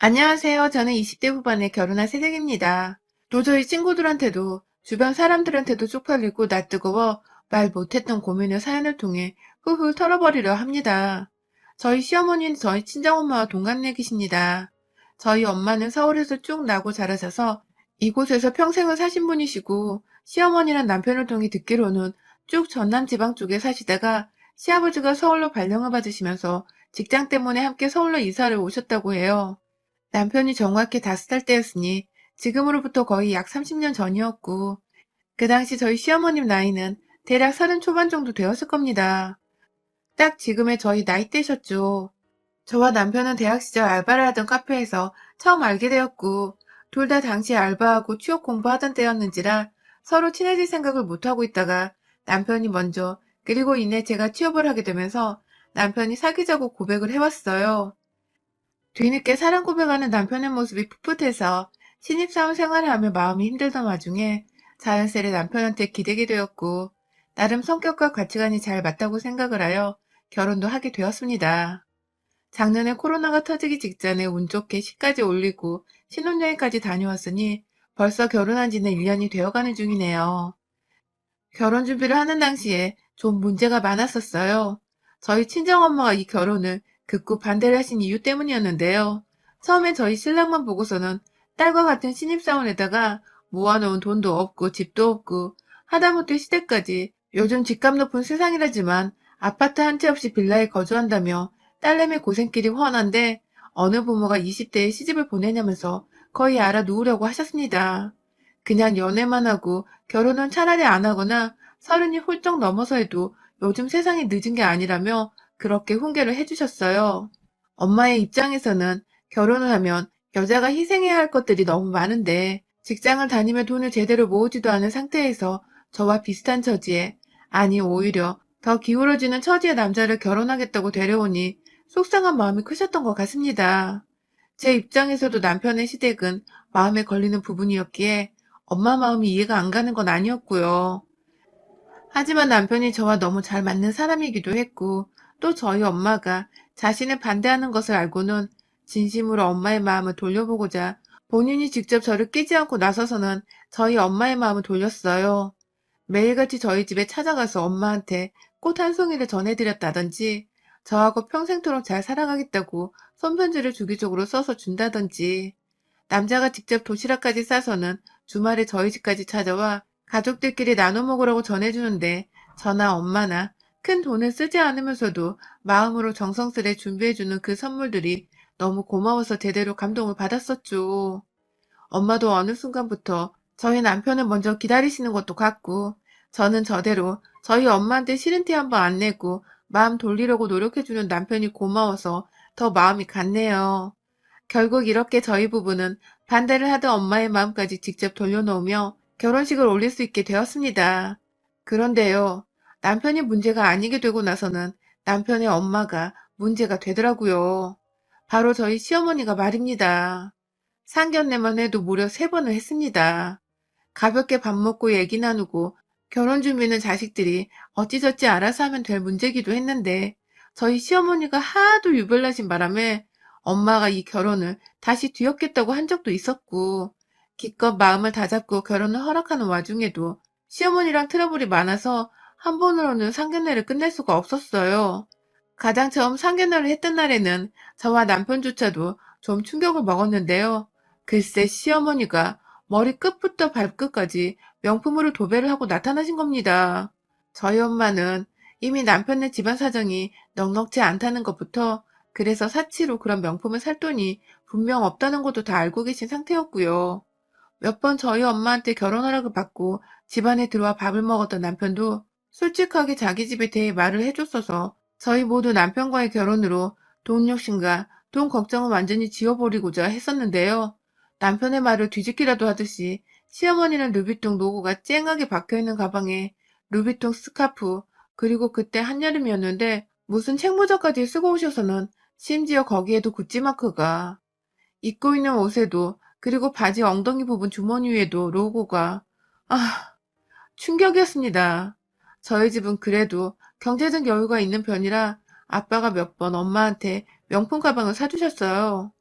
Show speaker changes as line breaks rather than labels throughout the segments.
안녕하세요. 저는 20대 후반에 결혼한 새댁입니다. 도저히 친구들한테도 주변 사람들한테도 쪽팔리고 낯뜨거워 말 못했던 고민을 사연을 통해 훌훌 털어버리려 합니다. 저희 시어머니는 저희 친정엄마와 동갑내기십니다. 저희 엄마는 서울에서 쭉 나고 자라셔서 이곳에서 평생을 사신 분이시고, 시어머니랑 남편을 통해 듣기로는 쭉 전남 지방 쪽에 사시다가 시아버지가 서울로 발령을 받으시면서 직장 때문에 함께 서울로 이사를 오셨다고 해요. 남편이 정확히 5살 때였으니 지금으로부터 거의 약 30년 전이었고, 그 당시 저희 시어머님 나이는 대략 30 초반 정도 되었을 겁니다. 딱 지금의 저희 나이대셨죠. 저와 남편은 대학 시절 알바를 하던 카페에서 처음 알게 되었고, 둘 다 당시 알바하고 취업 공부하던 때였는지라 서로 친해질 생각을 못하고 있다가 남편이 먼저, 그리고 이내 제가 취업을 하게 되면서 남편이 사귀자고 고백을 해왔어요. 뒤늦게 사랑 고백하는 남편의 모습이 풋풋해서 신입사원 생활을 하며 마음이 힘들던 와중에 자연스레 남편한테 기대게 되었고, 나름 성격과 가치관이 잘 맞다고 생각을 하여 결혼도 하게 되었습니다. 작년에 코로나가 터지기 직전에 운 좋게 시까지 올리고 신혼여행까지 다녀왔으니 벌써 결혼한 지는 1년이 되어가는 중이네요. 결혼 준비를 하는 당시에 좀 문제가 많았었어요. 저희 친정엄마가 이 결혼을 극구 반대를 하신 이유 때문이었는데요. 처음엔 저희 신랑만 보고서는 딸과 같은 신입사원에다가 모아놓은 돈도 없고 집도 없고 하다못해 시댁까지 요즘 집값 높은 세상이라지만 아파트 한 채 없이 빌라에 거주한다며 딸내미 고생길이 훤한데 어느 부모가 20대에 시집을 보내냐면서 거의 알아누우려고 하셨습니다. 그냥 연애만 하고 결혼은 차라리 안 하거나 30이 훌쩍 넘어서 해도 요즘 세상이 늦은 게 아니라며 그렇게 훈계를 해주셨어요. 엄마의 입장에서는 결혼을 하면 여자가 희생해야 할 것들이 너무 많은데 직장을 다니며 돈을 제대로 모으지도 않은 상태에서 저와 비슷한 처지에, 아니 오히려 더 기울어지는 처지의 남자를 결혼하겠다고 데려오니 속상한 마음이 크셨던 것 같습니다. 제 입장에서도 남편의 시댁은 마음에 걸리는 부분이었기에 엄마 마음이 이해가 안 가는 건 아니었고요. 하지만 남편이 저와 너무 잘 맞는 사람이기도 했고, 또 저희 엄마가 자신을 반대하는 것을 알고는 진심으로 엄마의 마음을 돌려보고자 본인이 직접 저를 끼지 않고 나서서는 저희 엄마의 마음을 돌렸어요. 매일같이 저희 집에 찾아가서 엄마한테 꽃 한 송이를 전해드렸다든지, 저하고 평생토록 잘 살아가겠다고 손편지를 주기적으로 써서 준다든지, 남자가 직접 도시락까지 싸서는 주말에 저희 집까지 찾아와 가족들끼리 나눠 먹으라고 전해주는데, 저나 엄마나 큰 돈을 쓰지 않으면서도 마음으로 정성스레 준비해주는 그 선물들이 너무 고마워서 제대로 감동을 받았었죠. 엄마도 어느 순간부터 저희 남편을 먼저 기다리시는 것도 같고, 저는 저대로 저희 엄마한테 싫은 티 한 번 안 내고 마음 돌리려고 노력해주는 남편이 고마워서 더 마음이 갔네요. 결국 이렇게 저희 부부는 반대를 하던 엄마의 마음까지 직접 돌려놓으며 결혼식을 올릴 수 있게 되었습니다. 그런데요, 남편이 문제가 아니게 되고 나서는 남편의 엄마가 문제가 되더라고요. 바로 저희 시어머니가 말입니다. 상견례만 해도 무려 3번을 했습니다. 가볍게 밥 먹고 얘기 나누고 결혼 준비는 자식들이 어찌저찌 알아서 하면 될 문제기도 했는데, 저희 시어머니가 하도 유별나신 바람에 엄마가 이 결혼을 다시 뒤엎겠다고 한 적도 있었고, 기껏 마음을 다잡고 결혼을 허락하는 와중에도 시어머니랑 트러블이 많아서 한 번으로는 상견례를 끝낼 수가 없었어요. 가장 처음 상견례를 했던 날에는 저와 남편조차도 좀 충격을 먹었는데요. 글쎄 시어머니가 머리 끝부터 발끝까지 명품으로 도배를 하고 나타나신 겁니다. 저희 엄마는 이미 남편의 집안 사정이 넉넉지 않다는 것부터, 그래서 사치로 그런 명품을 살 돈이 분명 없다는 것도 다 알고 계신 상태였고요. 몇 번 저희 엄마한테 결혼 허락을 받고 집안에 들어와 밥을 먹었던 남편도 솔직하게 자기 집에 대해 말을 해줬어서 저희 모두 남편과의 결혼으로 돈 욕심과 돈 걱정을 완전히 지워버리고자 했었는데요. 남편의 말을 뒤집기라도 하듯이 시어머니는 루비통 로고가 쨍하게 박혀있는 가방에 루비통 스카프, 그리고 그때 한여름이었는데 무슨 책모자까지 쓰고 오셔서는 심지어 거기에도 구찌 마크가, 입고 있는 옷에도, 그리고 바지 엉덩이 부분 주머니 위에도 로고가. 아, 충격이었습니다. 저희 집은 그래도 경제적 여유가 있는 편이라 아빠가 몇 번 엄마한테 명품 가방을 사주셨어요.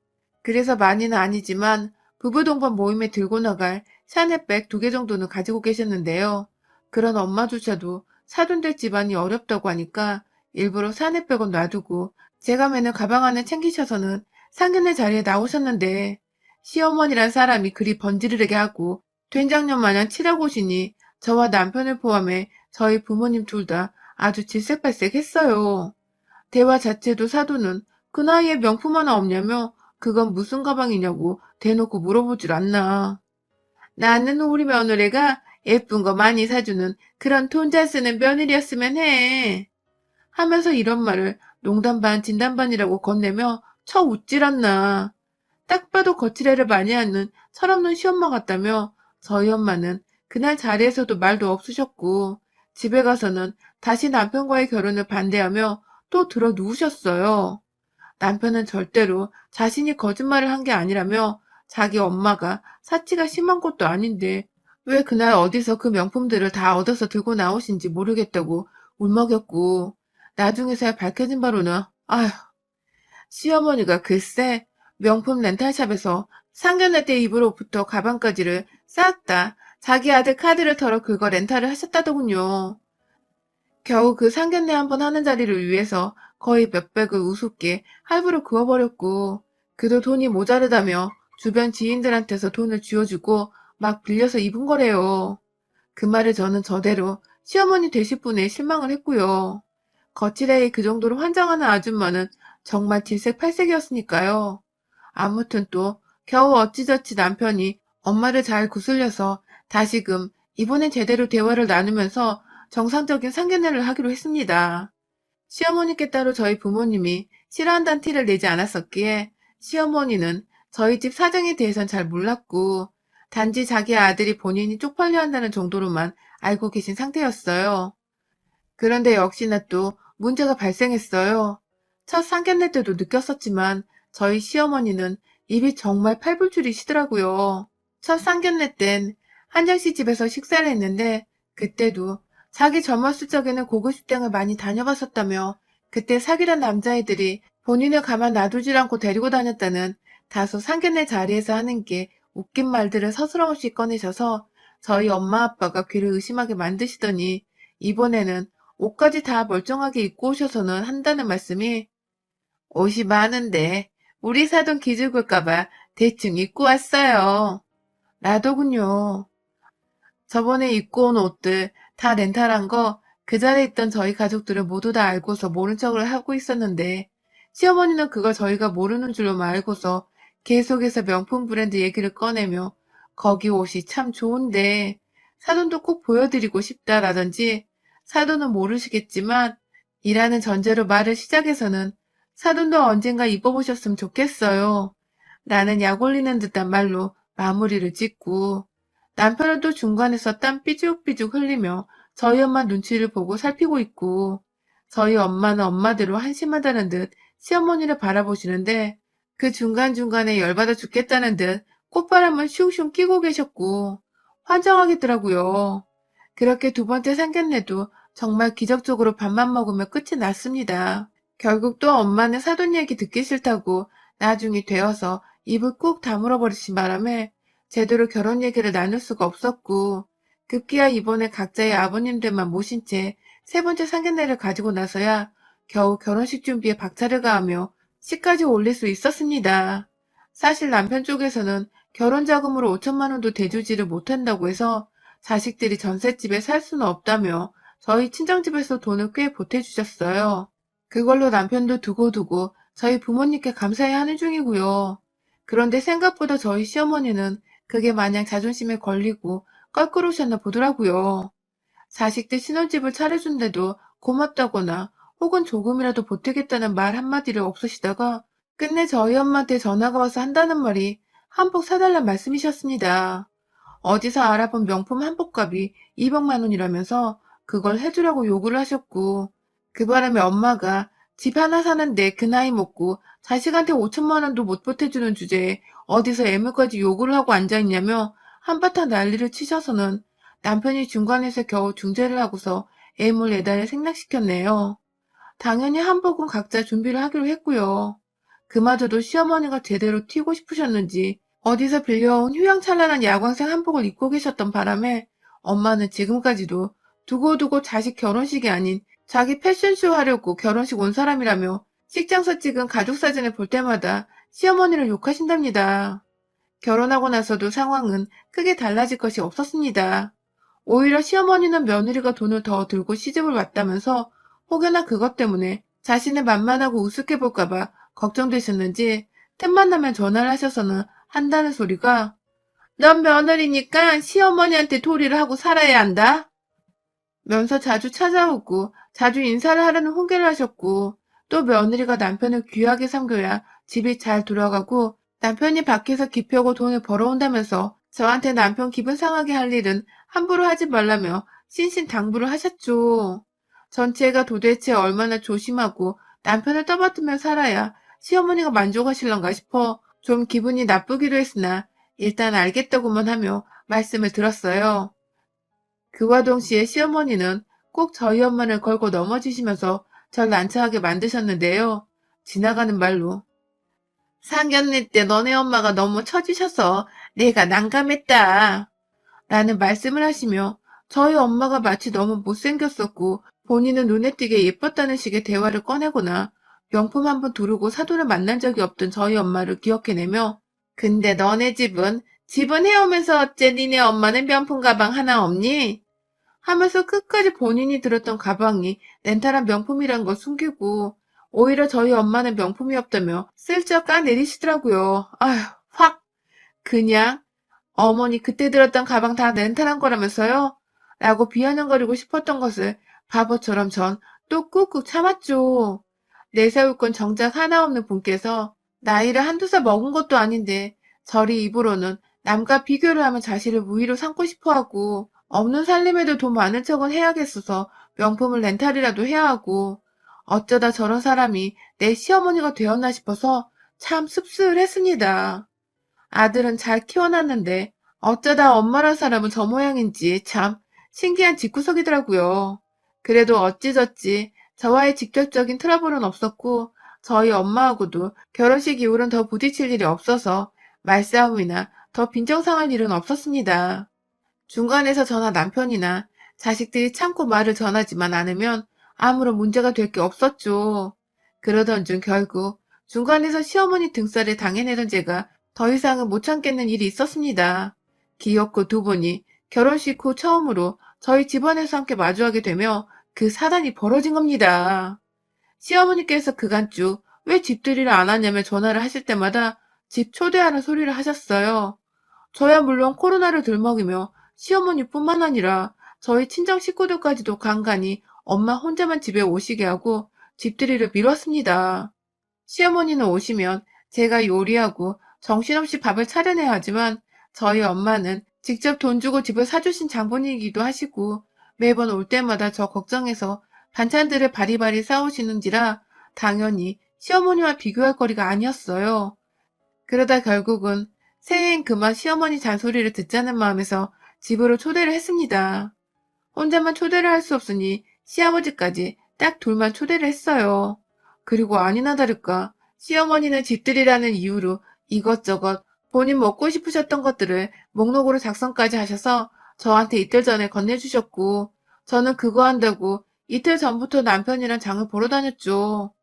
그래서 많이는 아니지만 부부 동반 모임에 들고 나갈 샤넬백 2개 정도는 가지고 계셨는데요. 그런 엄마조차도 사돈될 집안이 어렵다고 하니까 일부러 샤넬백은 놔두고 제가 매는 가방 안에 챙기셔서는 상견례 자리에 나오셨는데 시어머니란 사람이 그리 번지르르게 하고 된장녀 마냥 치라고 오시니 저와 남편을 포함해 저희 부모님 둘 다 아주 질색팔색했어요. 대화 자체도 사돈은 그 나이에 명품 하나 없냐며 그건 무슨 가방이냐고 대놓고 물어보질 않나. 나는 우리 며느리가 예쁜 거 많이 사주는 그런 돈 잘 쓰는 며느리였으면 해. 하면서 이런 말을 농담 반 진담 반이라고 건네며 쳐 웃질 않나. 딱 봐도 거칠애를 많이 하는 철없는 시엄마 같다며 저희 엄마는 그날 자리에서도 말도 없으셨고 집에 가서는 다시 남편과의 결혼을 반대하며 또 들어 누우셨어요. 남편은 절대로 자신이 거짓말을 한 게 아니라며 자기 엄마가 사치가 심한 것도 아닌데 왜 그날 어디서 그 명품들을 다 얻어서 들고 나오신지 모르겠다고 울먹였고 나중에서야 밝혀진 바로는 아휴 시어머니가 글쎄 명품 렌탈샵에서 상견례 때 입을 옷부터 가방까지를 싹 다 자기 아들 카드를 털어 그거 렌탈을 하셨다더군요. 겨우 그 상견례 한 번 하는 자리를 위해서 거의 몇백을 우습게 할부로 그어버렸고 그도 돈이 모자르다며 주변 지인들한테서 돈을 쥐어주고 막 빌려서 입은 거래요. 그 말을 저는 저대로 시어머니 되실 분에 실망을 했고요. 거칠애의 그 정도로 환장하는 아줌마는 정말 질색팔색이었으니까요. 아무튼 또 겨우 어찌저찌 남편이 엄마를 잘 구슬려서 다시금 이번엔 제대로 대화를 나누면서 정상적인 상견례를 하기로 했습니다. 시어머니께 따로 저희 부모님이 싫어한다는 티를 내지 않았었기에 시어머니는 저희 집 사정에 대해선 잘 몰랐고 단지 자기 아들이 본인이 쪽팔려 한다는 정도로만 알고 계신 상태였어요. 그런데 역시나 또 문제가 발생했어요. 첫 상견례 때도 느꼈었지만 저희 시어머니는 입이 정말 팔불출이시더라고요. 첫 상견례 땐 한정씨 집에서 식사를 했는데 그때도 자기 젊었을 적에는 고급 식당을 많이 다녀봤었다며 그때 사귀던 남자애들이 본인을 가만 놔두질 않고 데리고 다녔다는 다소 상견례 자리에서 하는 게 웃긴 말들을 서스럼없이 꺼내셔서 저희 엄마 아빠가 귀를 의심하게 만드시더니 이번에는 옷까지 다 멀쩡하게 입고 오셔서는 한다는 말씀이 옷이 많은데 우리 사돈 기죽을까봐 대충 입고 왔어요. 라더군요. 저번에 입고 온 옷들 다 렌탈한 거 그 자리에 있던 저희 가족들은 모두 다 알고서 모른 척을 하고 있었는데 시어머니는 그걸 저희가 모르는 줄로만 알고서 계속해서 명품 브랜드 얘기를 꺼내며 거기 옷이 참 좋은데 사돈도 꼭 보여드리고 싶다라든지 사돈은 모르시겠지만 이라는 전제로 말을 시작해서는 사돈도 언젠가 입어보셨으면 좋겠어요. 라는 약 올리는 듯한 말로 마무리를 짓고 남편은 또 중간에서 땀 삐죽삐죽 흘리며 저희 엄마 눈치를 보고 살피고 있고 저희 엄마는 엄마대로 한심하다는 듯 시어머니를 바라보시는데 그 중간중간에 열받아 죽겠다는 듯 콧바람을 슝슝 끼고 계셨고 환장하겠더라고요. 그렇게 두 번째 상견례도 정말 기적적으로 밥만 먹으며 끝이 났습니다. 결국 또 엄마는 사돈 얘기 듣기 싫다고 나중이 되어서 입을 꾹 다물어 버리신 바람에 제대로 결혼 얘기를 나눌 수가 없었고 급기야 이번에 각자의 아버님들만 모신 채 세 번째 상견례를 가지고 나서야 겨우 결혼식 준비에 박차를 가하며 시까지 올릴 수 있었습니다. 사실 남편 쪽에서는 결혼 자금으로 5천만 원도 대주지를 못한다고 해서 자식들이 전셋집에 살 수는 없다며 저희 친정집에서 돈을 꽤 보태주셨어요. 그걸로 남편도 두고두고 저희 부모님께 감사해 하는 중이고요. 그런데 생각보다 저희 시어머니는 그게 마냥 자존심에 걸리고 껄끄러우셨나 보더라고요. 자식들 신혼집을 차려준데도 고맙다거나 혹은 조금이라도 보태겠다는 말 한마디를 없으시다가 끝내 저희 엄마한테 전화가 와서 한다는 말이 한복 사달란 말씀이셨습니다. 어디서 알아본 명품 한복값이 200만 원이라면서 그걸 해주라고 요구를 하셨고 그 바람에 엄마가 집 하나 사는데 그 나이 먹고 자식한테 5천만 원도 못 보태주는 주제에 어디서 애물까지 요구를 하고 앉아있냐며 한바탕 난리를 치셔서는 남편이 중간에서 겨우 중재를 하고서 애물 내단을 생략시켰네요. 당연히 한복은 각자 준비를 하기로 했고요. 그마저도 시어머니가 제대로 튀고 싶으셨는지 어디서 빌려온 휘황찬란한 야광색 한복을 입고 계셨던 바람에 엄마는 지금까지도 두고두고 자식 결혼식이 아닌 자기 패션쇼 하려고 결혼식 온 사람이라며 식장서 찍은 가족사진을 볼 때마다 시어머니를 욕하신답니다. 결혼하고 나서도 상황은 크게 달라질 것이 없었습니다. 오히려 시어머니는 며느리가 돈을 더 들고 시집을 왔다면서 혹여나 그것 때문에 자신을 만만하고 우습게 볼까봐 걱정되셨는지 틈만 나면 전화를 하셔서는 한다는 소리가 넌 며느리니까 시어머니한테 도리를 하고 살아야 한다. 면서 자주 찾아오고 자주 인사를 하려는 훈계를 하셨고 또 며느리가 남편을 귀하게 섬겨야 집이 잘 돌아가고 남편이 밖에서 기펴고 돈을 벌어온다면서 저한테 남편 기분 상하게 할 일은 함부로 하지 말라며 신신당부를 하셨죠. 전체가 도대체 얼마나 조심하고 남편을 떠받들며 살아야 시어머니가 만족하실런가 싶어 좀 기분이 나쁘기도 했으나 일단 알겠다고만 하며 말씀을 들었어요. 그와 동시에 시어머니는 꼭 저희 엄마를 걸고 넘어지시면서 절 난처하게 만드셨는데요. 지나가는 말로 상견례 때 너네 엄마가 너무 처지셔서 내가 난감했다. 라는 말씀을 하시며 저희 엄마가 마치 너무 못생겼었고 본인은 눈에 띄게 예뻤다는 식의 대화를 꺼내거나 명품 한번 두르고 사돈을 만난 적이 없던 저희 엄마를 기억해내며 근데 너네 집은 해오면서 어째 니네 엄마는 명품 가방 하나 없니? 하면서 끝까지 본인이 들었던 가방이 렌탈한 명품이란 걸 숨기고 오히려 저희 엄마는 명품이 없다며 슬쩍 까내리시더라고요. 아휴, 확! 그냥 어머니 그때 들었던 가방 다 렌탈한 거라면서요? 라고 비아냥거리고 싶었던 것을 바보처럼 전 또 꾹꾹 참았죠. 내세울 건 정작 하나 없는 분께서 나이를 한두 살 먹은 것도 아닌데 저리 입으로는 남과 비교를 하면 자신을 우위로 삼고 싶어하고 없는 살림에도 돈 많은 척은 해야겠어서 명품을 렌탈이라도 해야 하고 어쩌다 저런 사람이 내 시어머니가 되었나 싶어서 참 씁쓸했습니다. 아들은 잘 키워놨는데 어쩌다 엄마란 사람은 저 모양인지 참 신기한 집구석이더라고요. 그래도 어찌저찌 저와의 직접적인 트러블은 없었고 저희 엄마하고도 결혼식 이후로는 더 부딪힐 일이 없어서 말싸움이나 더 빈정상할 일은 없었습니다. 중간에서 저나 남편이나 자식들이 참고 말을 전하지만 않으면 아무런 문제가 될 게 없었죠. 그러던 중 결국 중간에서 시어머니 등살에 당해내던 제가 더 이상은 못 참겠는 일이 있었습니다. 기어코 두 분이 결혼식 후 처음으로 저희 집안에서 함께 마주하게 되며 그 사단이 벌어진 겁니다. 시어머니께서 그간 쭉 왜 집들이를 안 하냐며 전화를 하실 때마다 집 초대하는 소리를 하셨어요. 저야 물론 코로나를 들먹이며 시어머니뿐만 아니라 저희 친정 식구들까지도 간간히 엄마 혼자만 집에 오시게 하고 집들이를 미뤘습니다. 시어머니는 오시면 제가 요리하고 정신없이 밥을 차려내야 하지만 저희 엄마는 직접 돈 주고 집을 사주신 장본인이기도 하시고 매번 올 때마다 저 걱정해서 반찬들을 바리바리 싸우시는지라 당연히 시어머니와 비교할 거리가 아니었어요. 그러다 결국은 새해엔 그만 시어머니 잔소리를 듣자는 마음에서 집으로 초대를 했습니다. 혼자만 초대를 할 수 없으니 시아버지까지 딱 둘만 초대를 했어요. 그리고 아니나 다를까 시어머니는 집들이라는 이유로 이것저것 본인 먹고 싶으셨던 것들을 목록으로 작성까지 하셔서 저한테 이틀 전에 건네주셨고 저는 그거 한다고 이틀 전부터 남편이랑 장을 보러 다녔죠.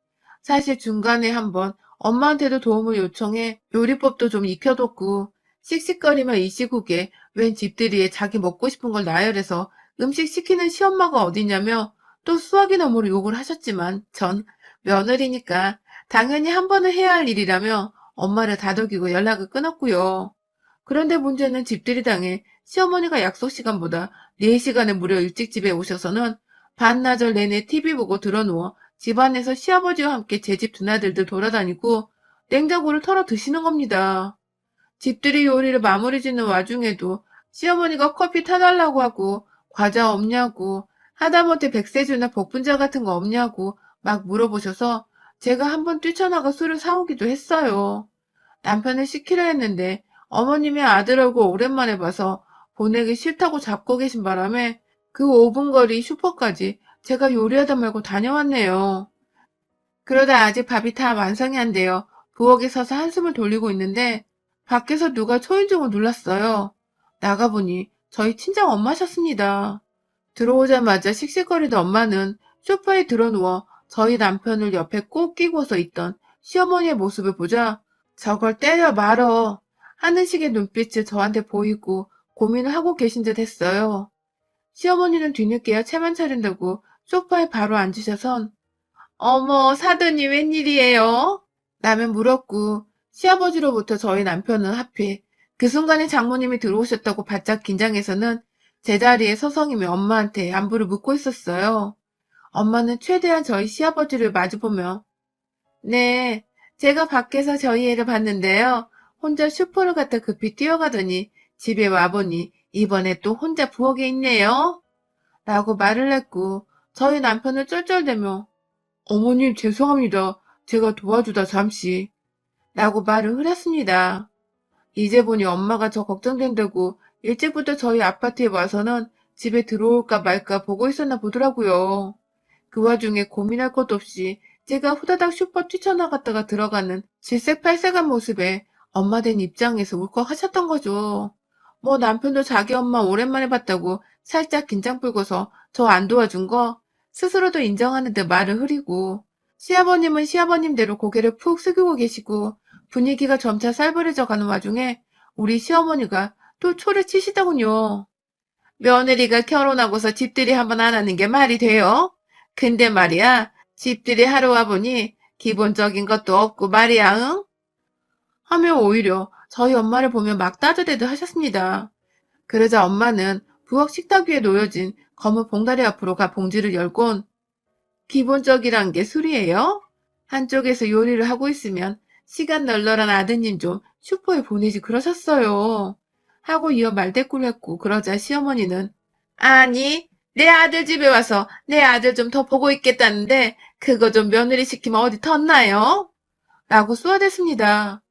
사실 중간에 한번 엄마한테도 도움을 요청해 요리법도 좀 익혀뒀고 씩씩거리며 이 시국에 웬 집들이에 자기 먹고 싶은 걸 나열해서 음식 시키는 시엄마가 어디냐며 또 수학이 너머로 욕을 하셨지만 전 며느리니까 당연히 한 번은 해야 할 일이라며 엄마를 다독이고 연락을 끊었고요. 그런데 문제는 집들이당에 시어머니가 약속 시간보다 4시간을 무려 일찍 집에 오셔서는 반나절 내내 TV 보고 드러누워 집안에서 시아버지와 함께 제 집 드나들들 돌아다니고 냉장고를 털어 드시는 겁니다. 집들이 요리를 마무리 짓는 와중에도 시어머니가 커피 타달라고 하고 과자 없냐고 하다못해 백세주나 복분자 같은 거 없냐고 막 물어보셔서 제가 한번 뛰쳐나가 술을 사오기도 했어요. 남편을 시키려 했는데 어머님의 아들 얼굴 오랜만에 봐서 보내기 싫다고 잡고 계신 바람에 그 5분 거리 슈퍼까지 제가 요리하다 말고 다녀왔네요. 그러다 아직 밥이 다 완성이 안 되어 부엌에 서서 한숨을 돌리고 있는데 밖에서 누가 초인종을 눌렀어요. 나가보니 저희 친정 엄마셨습니다. 들어오자마자 씩씩거리던 엄마는 소파에 드러누워 저희 남편을 옆에 꼭 끼고서 있던 시어머니의 모습을 보자 저걸 때려 말어 하는 식의 눈빛을 저한테 보이고 고민을 하고 계신 듯 했어요. 시어머니는 뒤늦게야 채만 차린다고 소파에 바로 앉으셔선 어머 사돈이 웬일이에요? 라며 물었고 시아버지로부터 저희 남편은 하필 그 순간에 장모님이 들어오셨다고 바짝 긴장해서는 제자리에 서성이며 엄마한테 안부를 묻고 있었어요. 엄마는 최대한 저희 시아버지를 마주보며 네, 제가 밖에서 저희 애를 봤는데요. 혼자 슈퍼를 갔다 급히 뛰어가더니 집에 와보니 이번에 또 혼자 부엌에 있네요. 라고 말을 했고 저희 남편은 쩔쩔대며 어머님 죄송합니다. 제가 도와주다 잠시 라고 말을 흐렸습니다. 이제 보니 엄마가 저 걱정된다고 일찍부터 저희 아파트에 와서는 집에 들어올까 말까 보고 있었나 보더라고요. 그 와중에 고민할 것도 없이 제가 후다닥 슈퍼 뛰쳐나갔다가 들어가는 질색팔색한 모습에 엄마 된 입장에서 울컥하셨던 거죠. 뭐 남편도 자기 엄마 오랜만에 봤다고 살짝 긴장 풀고서 저 안 도와준 거 스스로도 인정하는 듯 말을 흐리고 시아버님은 시아버님대로 고개를 푹 숙이고 계시고 분위기가 점차 살벌해져 가는 와중에 우리 시어머니가 또 초를 치시더군요. 며느리가 결혼하고서 집들이 한번 안 하는 게 말이 돼요? 근데 말이야, 집들이 하러 와보니 기본적인 것도 없고 말이야, 응? 하며 오히려 저희 엄마를 보며 막 따져대듯 하셨습니다. 그러자 엄마는 부엌 식탁 위에 놓여진 검은 봉다리 앞으로 가 봉지를 열곤 기본적이란 게 술이에요? 한쪽에서 요리를 하고 있으면 시간 널널한 아드님 좀 슈퍼에 보내지 그러셨어요. 하고 이어 말대꾸를 했고 그러자 시어머니는 아니 내 아들 집에 와서 내 아들 좀 더 보고 있겠다는데 그거 좀 며느리 시키면 어디 텄나요? 라고 쏘아댔습니다.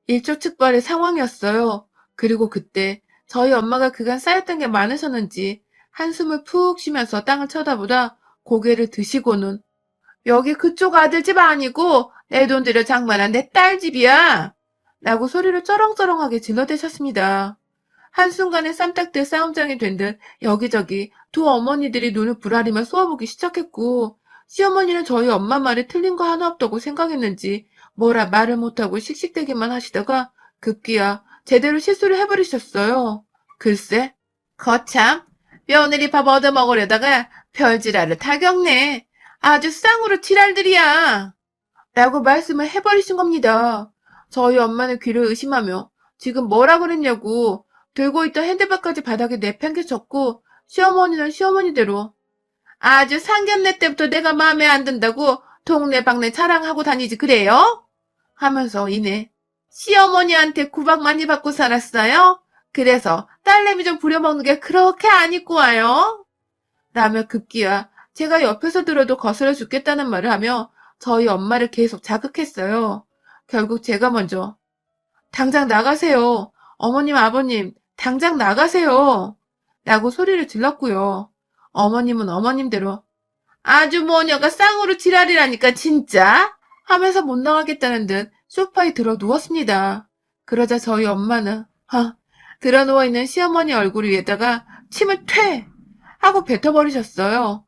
일촉즉발의 상황이었어요. 그리고 그때 저희 엄마가 그간 쌓였던 게 많으셨는지 한숨을 푹 쉬면서 땅을 쳐다보다 고개를 드시고는 여기 그쪽 아들 집 아니고 내 돈 들여 장만한 내 딸 집이야. 라고 소리를 쩌렁쩌렁하게 질러대셨습니다. 한순간에 쌈딱들 싸움장이 된 듯 여기저기 두 어머니들이 눈을 부라리며 쏘아보기 시작했고 시어머니는 저희 엄마 말에 틀린 거 하나 없다고 생각했는지 뭐라 말을 못하고 씩씩대기만 하시다가 급기야 제대로 실수를 해버리셨어요. 글쎄, 거참, 며느리 밥 얻어먹으려다가 별지랄을 타격내. 아주 쌍으로 지랄들이야. 라고 말씀을 해버리신 겁니다. 저희 엄마는 귀를 의심하며 지금 뭐라 그랬냐고 들고 있던 핸드백까지 바닥에 내팽개쳤고 시어머니는 시어머니대로 아주 상견례 때부터 내가 마음에 안 든다고 동네방네 자랑하고 다니지 그래요? 하면서 이내 시어머니한테 구박 많이 받고 살았어요? 그래서 딸내미 좀 부려먹는 게 그렇게 안 입고 와요? 라며 급기야 제가 옆에서 들어도 거슬러 죽겠다는 말을 하며 저희 엄마를 계속 자극했어요. 결국 제가 먼저 당장 나가세요. 어머님 아버님 당장 나가세요. 라고 소리를 질렀고요. 어머님은 어머님대로 아주 모녀가 쌍으로 지랄이라니까 진짜 하면서 못 나가겠다는 듯 소파에 들어 누웠습니다. 그러자 저희 엄마는 들어 누워있는 시어머니 얼굴 위에다가 침을 퇴 하고 뱉어버리셨어요.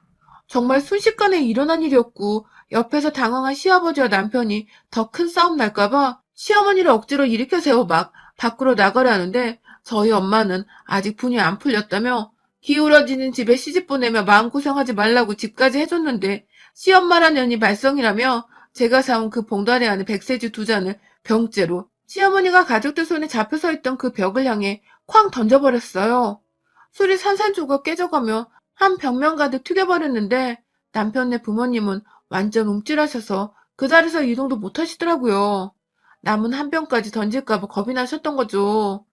정말 순식간에 일어난 일이었고 옆에서 당황한 시아버지와 남편이 더 큰 싸움 날까봐 시어머니를 억지로 일으켜 세워 막 밖으로 나가려 하는데 저희 엄마는 아직 분이 안 풀렸다며 기울어지는 집에 시집 보내며 마음고생하지 말라고 집까지 해줬는데 시엄마란 년이 말썽이라며 제가 사온 그 봉다리 안에 백세주 2잔을 병째로 시어머니가 가족들 손에 잡혀 서 있던 그 벽을 향해 쾅 던져버렸어요. 술이 산산조각 깨져가며 한 벽면 가득 튀겨버렸는데 남편네 부모님은 완전 움찔하셔서 그 자리에서 이동도 못하시더라고요. 남은 한 병까지 던질까봐 겁이 나셨던 거죠.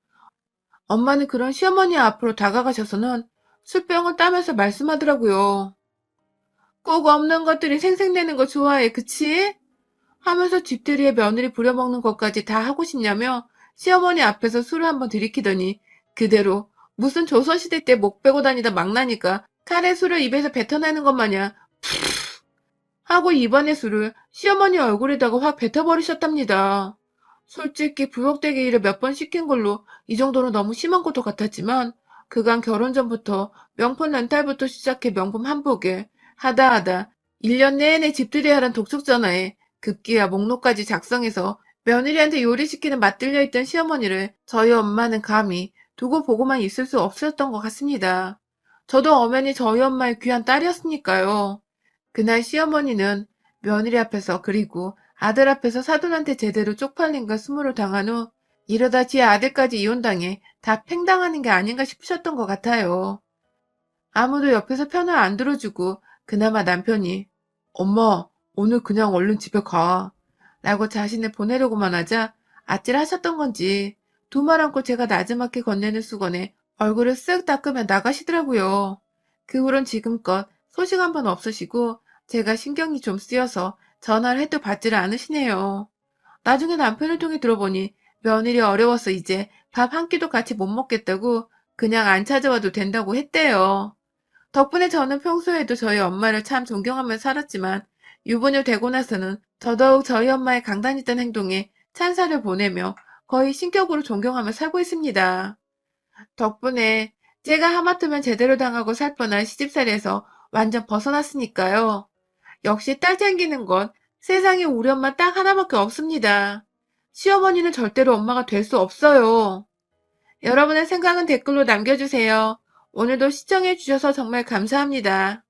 엄마는 그런 시어머니 앞으로 다가가셔서는 술병을 따면서 말씀하더라고요. 꼭 없는 것들이 생생내는 거 좋아해, 그치? 하면서 집들이에 며느리 부려먹는 것까지 다 하고 싶냐며 시어머니 앞에서 술을 한번 들이키더니 그대로 무슨 조선시대 때 목 빼고 다니다 막 나니까 칼에 술을 입에서 뱉어내는 것 마냥 하고 입안의 술을 시어머니 얼굴에다가 확 뱉어버리셨답니다. 솔직히 부엌대기 일을 몇 번 시킨 걸로 이 정도는 너무 심한 것도 같았지만 그간 결혼 전부터 명품 렌탈부터 시작해 명품 한복에 하다 1년 내내 집들이 하란 독촉 전화에 급기야 목록까지 작성해서 며느리한테 요리시키는 맛들려 있던 시어머니를 저희 엄마는 감히 두고 보고만 있을 수 없었던 것 같습니다. 저도 엄연히 저희 엄마의 귀한 딸이었으니까요. 그날 시어머니는 며느리 앞에서 그리고 아들 앞에서 사돈한테 제대로 쪽팔린 걸 스물을 당한 후 이러다 지 아들까지 이혼당해 다 팽당하는 게 아닌가 싶으셨던 것 같아요. 아무도 옆에서 편을 안 들어주고 그나마 남편이 엄마 오늘 그냥 얼른 집에 가 라고 자신을 보내려고만 하자 아찔하셨던 건지 두 말 않고 제가 나지막히 건네는 수건에 얼굴을 쓱 닦으며 나가시더라고요. 그 후론 지금껏 소식 한 번 없으시고 제가 신경이 좀 쓰여서 전화를 해도 받지를 않으시네요. 나중에 남편을 통해 들어보니 며느리 어려워서 이제 밥 한 끼도 같이 못 먹겠다고 그냥 안 찾아와도 된다고 했대요. 덕분에 저는 평소에도 저희 엄마를 참 존경하며 살았지만 유부녀 되고 나서는 더더욱 저희 엄마의 강단있던 행동에 찬사를 보내며 거의 신격으로 존경하며 살고 있습니다. 덕분에 제가 하마터면 제대로 당하고 살 뻔한 시집살이에서 완전 벗어났으니까요. 역시 딸 챙기는 건 세상에 우리 엄마 딱 하나밖에 없습니다. 시어머니는 절대로 엄마가 될 수 없어요. 여러분의 생각은 댓글로 남겨주세요. 오늘도 시청해주셔서 정말 감사합니다.